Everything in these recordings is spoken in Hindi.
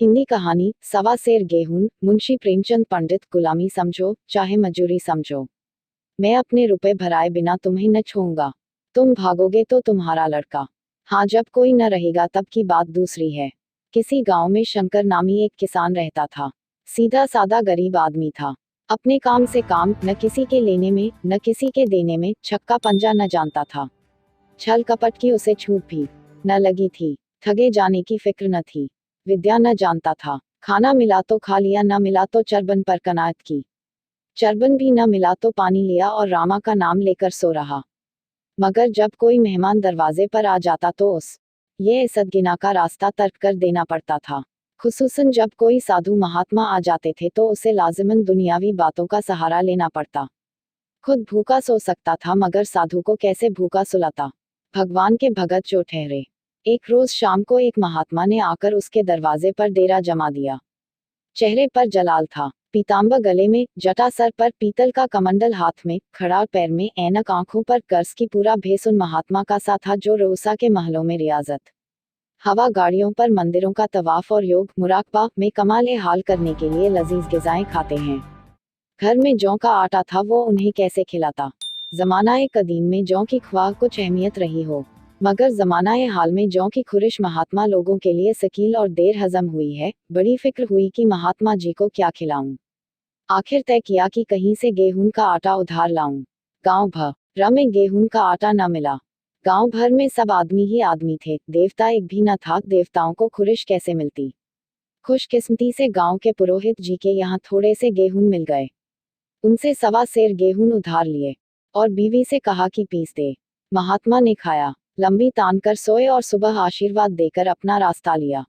हिंदी कहानी सवा सेर गेहूं। मुंशी प्रेमचंद पंडित। गुलामी समझो चाहे मजूरी समझो, मैं अपने रुपए भराए बिना तुम्हें न छोऊंगा। तुम भागोगे तो तुम्हारा लड़का, हाँ जब कोई न रहेगा तब की बात दूसरी है। किसी गांव में शंकर नामी एक किसान रहता था। सीधा सादा गरीब आदमी था। अपने काम से काम, न किसी के लेने में न किसी के देने में, छक्का पंजा न जानता था। छल कपट की उसे छूट भी न लगी थी। ठगे जाने की फिक्र न थी। विद्या न जानता था। खाना मिला तो खा लिया, न मिला तो चरबन पर कनात की। चरबन भी न मिला तो पानी लिया और रामा का नाम लेकर सो रहा। मगर जब कोई मेहमान दरवाजे पर आ जाता तो ये सदगिना का रास्ता तर्क कर देना पड़ता था। खुसूसन जब कोई साधु महात्मा आ जाते थे तो उसे लाजिमन दुनियावी बातों का सहारा लेना पड़ता। खुद भूखा सो सकता था मगर साधु को कैसे भूखा सुलाता। भगवान के भगत जो ठहरे। एक रोज शाम को एक महात्मा ने आकर उसके दरवाजे पर डेरा जमा दिया। चेहरे पर जलाल था, पीताम्बर गले में, जटा सर पर, पीतल का कमंडल हाथ में, खड़ा पैर में, ऐनक आंखों पर, कर्ज की पूरा भेष उन महात्मा का सा था जो रोसा के महलों में रियाजत, हवा गाड़ियों पर, मंदिरों का तवाफ और योग मुराकबा में कमाल हाल करने के लिए लजीज गिजाएं खाते हैं। घर में जौ का आटा था, वो उन्हें कैसे खिलाता। जमानाए कदीम में जौ की ख्वाह कुछ अहमियत रही हो, मगर जमानाए हाल में जौ की खुरिश महात्मा लोगों के लिए सकील और देर हजम हुई है। बड़ी फिक्र हुई कि महात्मा जी को क्या खिलाऊं। आखिर तय किया कि कहीं से गेहूं का आटा उधार लाऊं। गांव भर में गेहूं का आटा न मिला। गांव भर में सब आदमी ही आदमी थे, देवता एक भी न था। देवताओं को खुरिश कैसे मिलती। खुशकिस्मती से गांव के पुरोहित जी के यहाँ थोड़े से गेहूं मिल गए। उनसे सवा सेर गेहूं उधार लिए और बीवी से कहा कि पीस दे। महात्मा ने खाया, लंबी तान कर सोए और सुबह आशीर्वाद देकर अपना रास्ता लिया।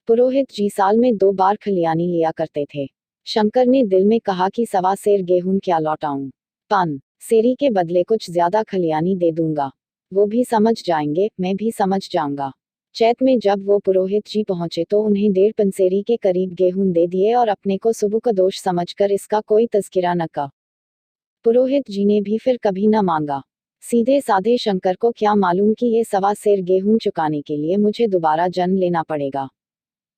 पुरोहित जी साल में 2 बार खलियानी लिया करते थे। शंकर ने दिल में कहा कि सवा सेर गेहूं क्या लौटाऊं, पन सेरी के बदले कुछ ज्यादा खलियानी दे दूंगा। वो भी समझ जाएंगे, मैं भी समझ जाऊंगा। चैत में जब वो पुरोहित जी पहुंचे तो उन्हें 1.5 पंसेरी के करीब गेहूं दे दिए और अपने को सुबह का दोष समझकर इसका कोई तज़किरा न का। पुरोहित जी ने भी फिर कभी न मांगा। सीधे साधे शंकर को क्या मालूम कि ये सवा सेर गेहूं चुकाने के लिए मुझे दोबारा जन्म लेना पड़ेगा।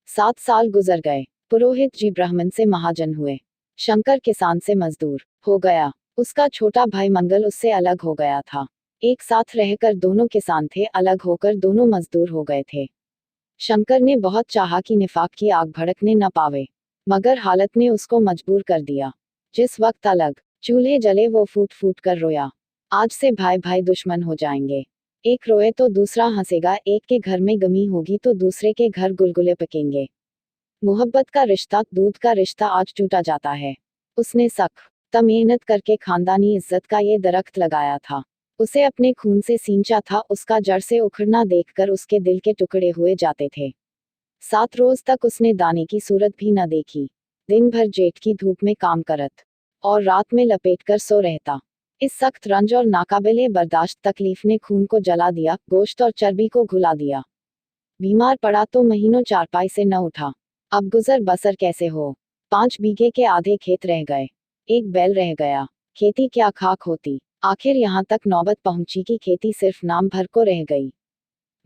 7 साल गुजर गए। पुरोहित जी ब्राह्मण से महाजन हुए। शंकर किसान से मजदूर हो गया। उसका छोटा भाई मंगल उससे अलग हो गया था। एक साथ रहकर दोनों किसान थे, अलग होकर दोनों मजदूर हो गए थे। शंकर ने बहुत चाहा कि निफाक की आग भड़कने न पावे, मगर हालत ने उसको मजबूर कर दिया। जिस वक्त अलग चूल्हे जले वो फूट फूट कर रोया। आज से भाई भाई दुश्मन हो जाएंगे। एक रोए तो दूसरा हंसेगा, एक के घर में गमी होगी तो दूसरे के घर गुलगुले पकेंगे। मोहब्बत का रिश्ता, दूध का रिश्ता आज टूटा जाता है। उसने सख्त मेहनत करके खानदानी इज्जत का ये दरख्त लगाया था। उसे अपने खून से सींचा था, उसका जड़ से उखड़ना देखकर उसके दिल के टुकड़े हुए जाते थे। 7 रोज तक उसने दाने की सूरत भी न देखी। दिन भर जेठ की धूप में काम करत और रात में लपेट कर सो रहता। इस सख्त रंज और नाकाबिले बर्दाश्त तकलीफ ने खून को जला दिया, गोश्त और चर्बी को घुला दिया। बीमार पड़ा तो महीनों चारपाई से न उठा। अब गुजर बसर कैसे हो। 5 बीघे के आधे खेत रह गए, एक बैल रह गया। खेती क्या खाक होती। आखिर यहाँ तक नौबत पहुंची कि खेती सिर्फ नाम भर को रह गई।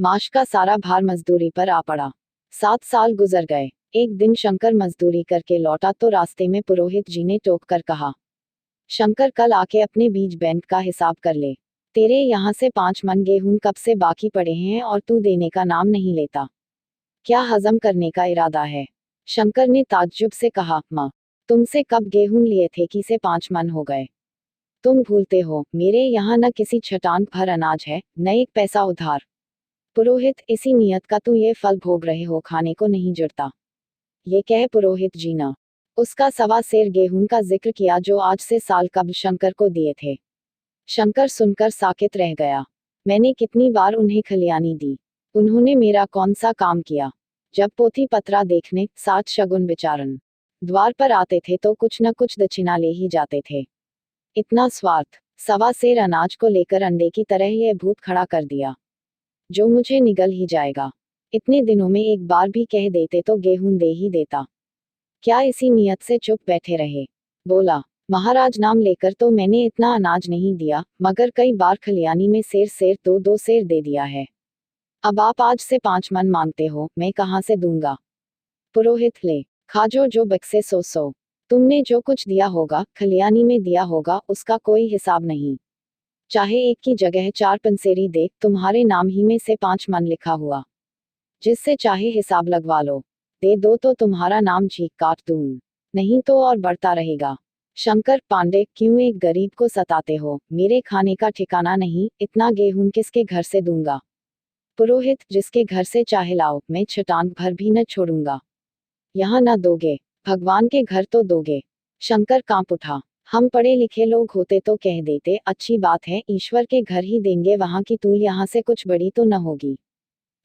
माश का सारा भार मजदूरी पर आ पड़ा। 7 साल गुजर गए। एक दिन शंकर मजदूरी करके लौटा तो रास्ते में पुरोहित जी ने टोक कर कहा, शंकर कल आके अपने बीज बैंक का हिसाब कर ले। तेरे यहाँ से 5 मन गेहूं कब से बाकी पड़े हैं और तू देने का नाम नहीं लेता। क्या हजम करने का इरादा है। शंकर ने ताज्जुब से कहा, माँ तुमसे कब गेहूं लिए थे कि से 5 मन हो गए। तुम भूलते हो, मेरे यहाँ न किसी छटान भर अनाज है, न एक पैसा उधार। पुरोहित, इसी नियत का तू ये फल भोग रहे हो, खाने को नहीं जुड़ता। ये कह पुरोहित जी ने उसका सवा सेर गेहूं का जिक्र किया जो आज से साल कब शंकर को दिए थे। शंकर सुनकर साकित रह गया। मैंने कितनी बार उन्हें खलियानी दी, उन्होंने मेरा कौन सा काम किया। जब पोथी पत्रा देखने 60 शगुन विचारन द्वार पर आते थे तो कुछ न कुछ दक्षिणा ले ही जाते थे। इतना स्वार्थ, सवा सेर अनाज को लेकर अंडे की तरह यह भूत खड़ा कर दिया जो मुझे निगल ही जाएगा। इतने दिनों में एक बार भी कह देते तो गेहूं दे ही देता। क्या इसी नियत से चुप बैठे रहे। बोला, महाराज नाम लेकर तो मैंने इतना अनाज नहीं दिया, मगर कई बार खलियानी में सेर सेर 2-2 सेर दे दिया है। अब आप आज से 5 मन मांगते हो, मैं कहाँ से दूंगा। पुरोहित ले, खाजो जो बक्से सो सो। तुमने जो कुछ दिया होगा, खलियानी में दिया होगा, उसका कोई हिसाब नहीं। चाहे एक की जगह 4 पंसेरी दे, तुम्हारे नाम ही में से 5 मन लिखा हुआ। जिससे चाहे हिसाब लगवा लो। दे दो तो तुम्हारा नाम झीक काट दूं, नहीं तो और बढ़ता रहेगा। शंकर पांडे, क्यों एक गरीब को सताते हो? मेरे खाने का ठिकाना नहीं, इतना गेहूं किसके घर से दूंगा? पुरोहित, जिसके घर से चाहे लाओ, मैं छटांग भर भी न छोड़ूंगा। यहाँ न दोगे, भगवान के घर तो दोगे। शंकर कांप उठा। हम पढ़े लिखे लोग होते तो कह देते, अच्छी बात है, ईश्वर के घर ही देंगे, वहां की तूल यहाँ से कुछ बड़ी तो न होगी।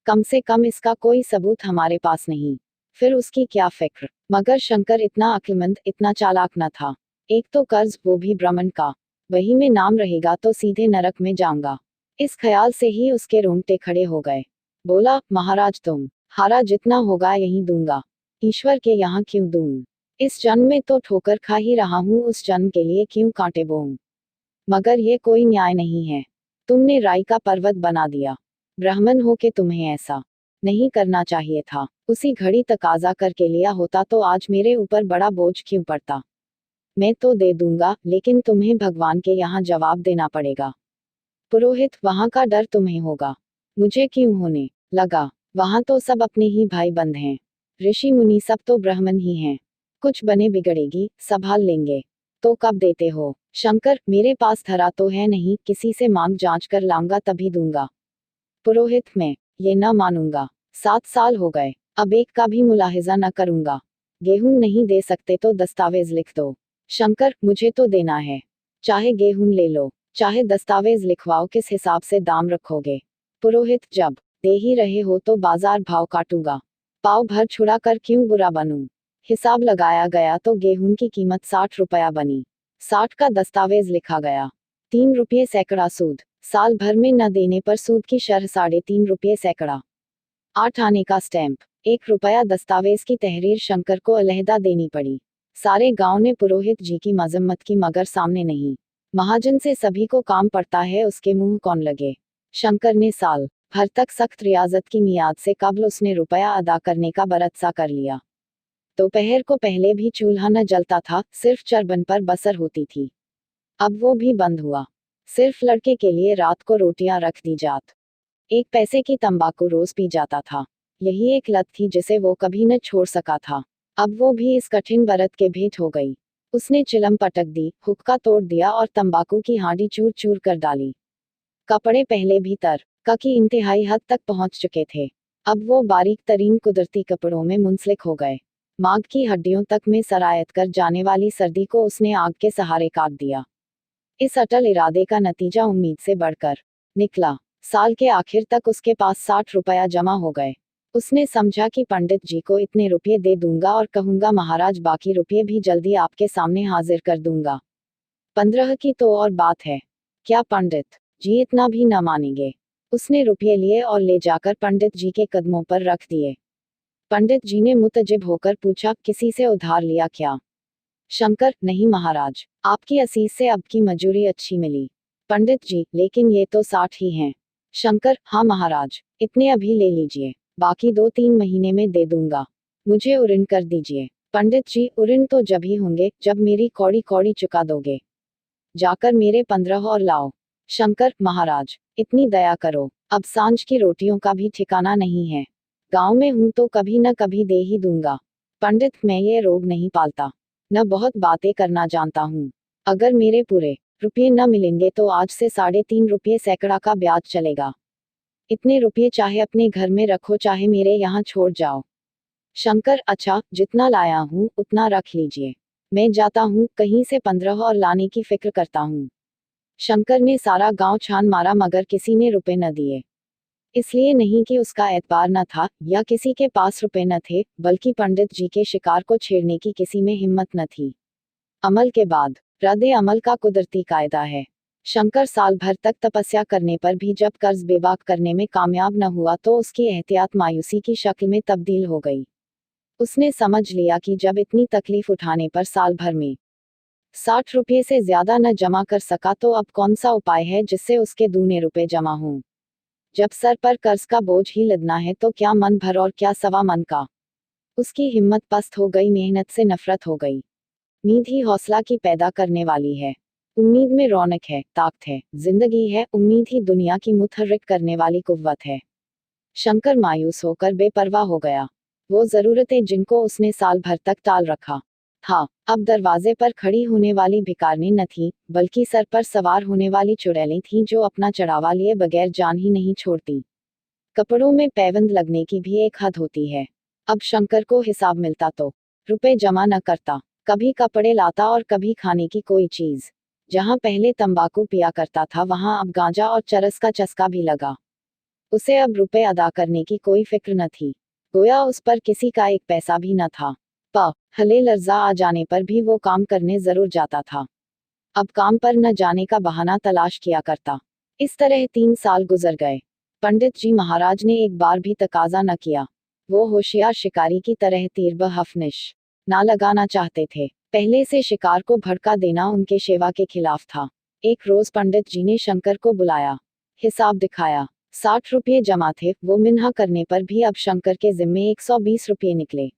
कम से कम इसका कोई सबूत हमारे पास नहीं। फिर उसकी क्या फिक्र? मगर शंकर इतना अक्लमंद, इतना चालाक न था। एक तो कर्ज, वो भी ब्राह्मण का। वही में नाम रहेगा तो सीधे नरक में जाऊंगा। इस ख्याल से ही उसके रोंगटे खड़े हो गए। बोला, महाराज तुम हारा, जितना होगा यहीं दूंगा। ईश्वर के यहाँ क्यों दूं? इस जन्म में तो ठोकर खा ही रहा हूं, उस जन्म के लिए क्यों कांटे बोऊं? मगर ये कोई न्याय नहीं है। तुमने राई का पर्वत बना दिया। ब्राह्मण हो के तुम्हें ऐसा नहीं करना चाहिए था। उसी घड़ी तकाजा करके लिया होता तो आज मेरे ऊपर बड़ा बोझ क्यों पड़ता? मैं तो दे दूंगा, लेकिन तुम्हें भगवान के यहाँ जवाब देना पड़ेगा। पुरोहित, वहां का डर तुम्हें होगा, मुझे क्यों होने लगा? वहां तो सब अपने ही भाई बंद हैं। ऋषि मुनि सब तो ब्राह्मण ही हैं। कुछ बने बिगड़ेगी, संभाल लेंगे। तो कब देते हो? शंकर, मेरे पास धरा तो है नहीं, किसी से मांग जांच कर लाऊंगा तभी दूंगा। पुरोहित, मैं ये न मानूंगा। 7 साल हो गए, अब एक का भी मुलाहिजा न करूंगा। गेहूं नहीं दे सकते तो दस्तावेज लिख दो। शंकर, मुझे तो देना है। चाहे गेहूं ले लो, चाहे दस्तावेज लिखवाओ, किस हिसाब से दाम रखोगे? पुरोहित, जब दे ही रहे हो तो बाजार भाव काटूंगा। पाव भर छुड़ा कर क्यों बुरा बनूं? हिसाब लगाया गया तो गेहूं की कीमत 60 रुपया बनी। 60 का दस्तावेज लिखा गया। 3 रुपये सैकड़ा सूद। साल भर में न देने पर सूद की शरह 3.5 रुपये सैकड़ा। 8 आने का स्टैंप। 1 रुपया दस्तावेज की तहरीर शंकर को अलहदा देनी पड़ी। सारे गांव ने पुरोहित जी की मजम्मत की, मगर सामने नहीं। महाजन से सभी को काम पड़ता है, उसके मुंह कौन लगे? शंकर ने साल भर तक सख्त रियाजत की मियाद से कबल उसने रुपया अदा करने का बरतसा कर लिया। दोपहर को पहले भी चूल्हा न जलता था, सिर्फ चरबन पर बसर होती थी। अब वो भी बंद हुआ। सिर्फ लड़के के लिए रात को रोटियां रख दी जात। 1 पैसे की तंबाकू रोज पी जाता था। यही एक लत थी जिसे वो कभी न छोड़ सका था। अब वो भी इस कठिन बरत के भेंट हो गई। उसने चिलम पटक दी, हुक्का तोड़ दिया और तंबाकू की हांडी चूर चूर कर डाली। कपड़े पहले भी का की इंतहाई हद तक पहुंच चुके थे। अब वो बारीक तरीन कुदरती कपड़ों में मुंसलिक हो गए। मांग की हड्डियों तक में सरायत कर जाने वाली सर्दी को उसने आग के सहारे काट दिया। इस अटल इरादे का नतीजा उम्मीद से बढ़कर निकला। साल के आखिर तक उसके पास 60 रुपया जमा हो गए। उसने समझा कि पंडित जी को इतने रुपये दे दूंगा और कहूंगा, महाराज बाकी रुपये भी जल्दी आपके सामने हाजिर कर दूंगा। 15 की तो और बात है। क्या पंडित जी इतना भी न मानेंगे? उसने रुपये लिए और ले जाकर पंडित जी के कदमों पर रख दिए। पंडित जी ने मुतजिब होकर पूछा, किसी से उधार लिया क्या? शंकर, नहीं महाराज, आपकी असीस से अब की मजूरी अच्छी मिली। पंडित जी, लेकिन ये तो 60 ही हैं। शंकर, हाँ महाराज, इतने अभी ले लीजिए, बाकी 2-3 महीने में दे दूंगा। मुझे उऋण कर दीजिए। पंडित जी, उऋण तो जब ही होंगे जब मेरी कौड़ी कौड़ी चुका दोगे। जाकर मेरे 15 और लाओ। शंकर, महाराज इतनी दया करो, अब सांझ की रोटियों का भी ठिकाना नहीं है। गांव में हूं तो कभी न कभी दे ही दूंगा। पंडित, मैं ये रोग नहीं पालता, न बहुत बातें करना जानता हूँ। अगर मेरे पूरे रुपये न मिलेंगे तो आज से 3.5 रुपये सैकड़ा का ब्याज चलेगा। इतने रुपये चाहे अपने घर में रखो, चाहे मेरे यहाँ छोड़ जाओ। शंकर, अच्छा, जितना लाया हूँ उतना रख लीजिए। मैं जाता हूँ, कहीं से 15 और लाने की फिक्र करता हूँ। शंकर ने सारा गांव छान मारा, मगर किसी ने रुपए न दिए। इसलिए नहीं कि उसका एतबार न था या किसी के पास रुपए न थे, बल्कि पंडित जी के शिकार को छेड़ने की किसी में हिम्मत न थी। अमल के बाद रद्द अमल का कुदरती कायदा है। शंकर साल भर तक तपस्या करने पर भी जब कर्ज बेबाक करने में कामयाब न हुआ तो उसकी एहतियात मायूसी की शक्ल में तब्दील हो गई। उसने समझ लिया कि जब इतनी तकलीफ उठाने पर साल भर में 60 रुपये से ज्यादा न जमा कर सका तो अब कौन सा उपाय है जिससे उसके दूने रुपए जमा हों। जब सर पर कर्ज का बोझ ही लदना है तो क्या मन भर और क्या सवा मन का। उसकी हिम्मत पस्त हो गई, मेहनत से नफरत हो गई। उम्मीद ही हौसला की पैदा करने वाली है। उम्मीद में रौनक है, ताकत है, जिंदगी है। उम्मीद ही दुनिया की मुतहर्रिक करने वाली कुव्वत है। शंकर मायूस होकर बेपरवाह हो गया। वो जरूरतें जिनको उसने साल भर तक टाल रखा था, अब दरवाजे पर खड़ी होने वाली भिखारिनी न थी, बल्कि सर पर सवार होने वाली चुड़ैलें थीं जो अपना चढ़ावा लिए बगैर जान ही नहीं छोड़ती। कपड़ों में पैबंद लगने की भी एक हद होती है। अब शंकर को हिसाब मिलता तो रुपए जमा न करता, कभी कपड़े लाता और कभी खाने की कोई चीज। जहां पहले तंबाकू पिया करता था वहां अब गांजा और चरस का चस्का भी लगा। उसे अब रुपए अदा करने की कोई फिक्र न थी, गोया उस पर किसी का एक पैसा भी न था। हले लर्जा आ जाने पर भी वो काम करने जरूर जाता था। अब काम पर न जाने का बहाना तलाश किया करता। इस तरह 3 साल गुजर गए। पंडित जी महाराज ने एक बार भी तकाजा न किया। वो होशियार शिकारी की तरह तीर ब हफनिश ना लगाना चाहते थे। पहले से शिकार को भड़का देना उनके सेवा के खिलाफ था। एक रोज पंडित जी ने शंकर को बुलाया, हिसाब दिखाया। 60 रुपये जमा थे, वो मिन्हा करने पर भी अब शंकर के जिम्मे 120 रुपये निकले।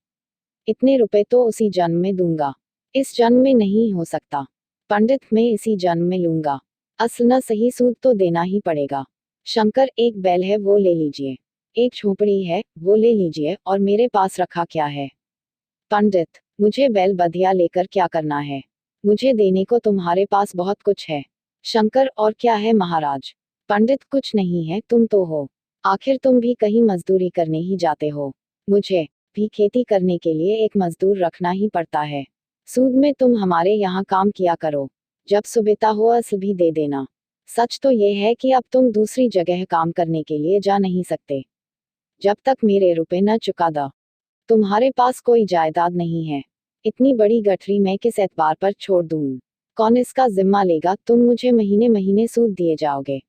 इतने रुपए तो उसी जन्म में दूंगा। इस जन्म में नहीं हो सकता पंडित, मैं इसी जन्म में लूंगा। असल न सही सूद तो देना ही पड़ेगा। शंकर, एक बैल है वो ले लीजिए, एक झोपड़ी है वो ले लीजिए, और मेरे पास रखा क्या है? पंडित, मुझे बैल बधिया लेकर क्या करना है? मुझे देने को तुम्हारे पास बहुत कुछ है। शंकर, और क्या है महाराज? पंडित, कुछ नहीं है, तुम तो हो। आखिर तुम भी कहीं मजदूरी करने ही जाते हो। मुझे भी खेती करने के लिए एक मजदूर रखना ही पड़ता है। सूद में तुम हमारे यहाँ काम किया करो, जब सुबेता हो असल भी दे देना। सच तो ये है कि अब तुम दूसरी जगह काम करने के लिए जा नहीं सकते, जब तक मेरे रुपए न चुका दो। तुम्हारे पास कोई जायदाद नहीं है। इतनी बड़ी गठरी मैं किस एतबार पर छोड़ दूं? कौन इसका जिम्मा लेगा? तुम मुझे महीने महीने सूद दिए जाओगे,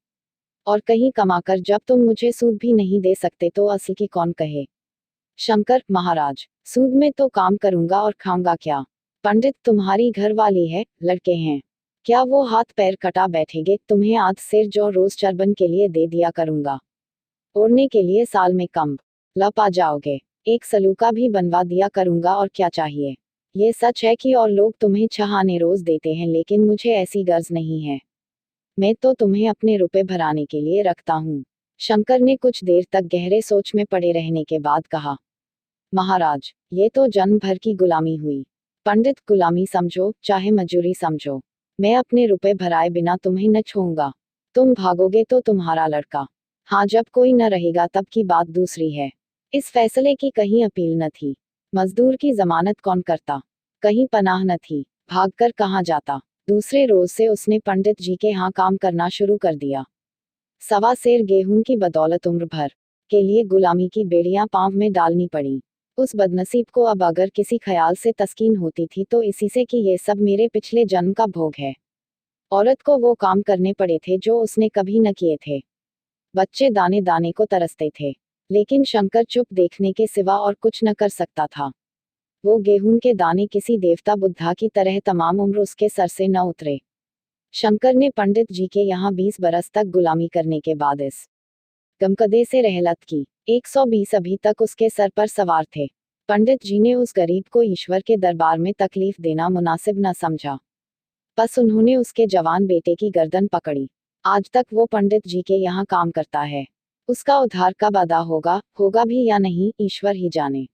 और कहीं कमाकर जब तुम मुझे सूद भी नहीं दे सकते तो असल की कौन कहे? शंकर, महाराज, सूद में तो काम करूंगा और खाऊंगा क्या? पंडित, तुम्हारी घर वाली है, लड़के हैं, क्या वो हाथ पैर कटा बैठेंगे? तुम्हें आध सिर जो रोज चर्बन के लिए दे दिया करूंगा, ओढ़ने के लिए साल में कम लप आ जाओगे। एक सलूका भी बनवा दिया करूंगा, और क्या चाहिए? ये सच है कि और लोग तुम्हें छहाने रोज देते हैं, लेकिन मुझे ऐसी गर्ज नहीं है। मैं तो तुम्हें अपने रुपए भराने के लिए रखता हूँ। शंकर ने कुछ देर तक गहरे सोच में पड़े रहने के बाद कहा, महाराज, ये तो जन्म भर की गुलामी हुई। पंडित, गुलामी समझो चाहे मजूरी समझो, मैं अपने रुपए भराए बिना तुम्हें न छोड़ूंगा। तुम भागोगे तो तुम्हारा लड़का, हाँ, जब कोई न रहेगा तब की बात दूसरी है। इस फैसले की कहीं अपील न थी। मजदूर की जमानत कौन करता? कहीं पनाह न थी, भागकर कहाँ जाता? दूसरे रोज से उसने पंडित जी के यहाँ काम करना शुरू कर दिया। 1.25 सेर गेहूं की बदौलत उम्र भर के लिए गुलामी की बेड़ियां पांव में डालनी पड़ी। उस बदनसीब को अब अगर किसी ख्याल से तस्कीन होती थी तो इसी से कि ये सब मेरे पिछले जन्म का भोग है। औरत को वो काम करने पड़े थे जो उसने कभी न किए थे। बच्चे दाने दाने को तरसते थे, लेकिन शंकर चुप देखने के सिवा और कुछ न कर सकता था। वो गेहूं के दाने किसी देवता बुद्धा की तरह तमाम उम्र उसके सर से न उतरे। शंकर ने पंडित जी के यहाँ 20 बरस तक गुलामी करने के बाद इस गमकदे से रहलत की। 120 अभी तक उसके सर पर सवार थे। पंडित जी ने उस गरीब को ईश्वर के दरबार में तकलीफ देना मुनासिब न समझा, बस उन्होंने उसके जवान बेटे की गर्दन पकड़ी। आज तक वो पंडित जी के यहाँ काम करता है। उसका उद्धार कब अदा होगा भी या नहीं, ईश्वर ही जाने।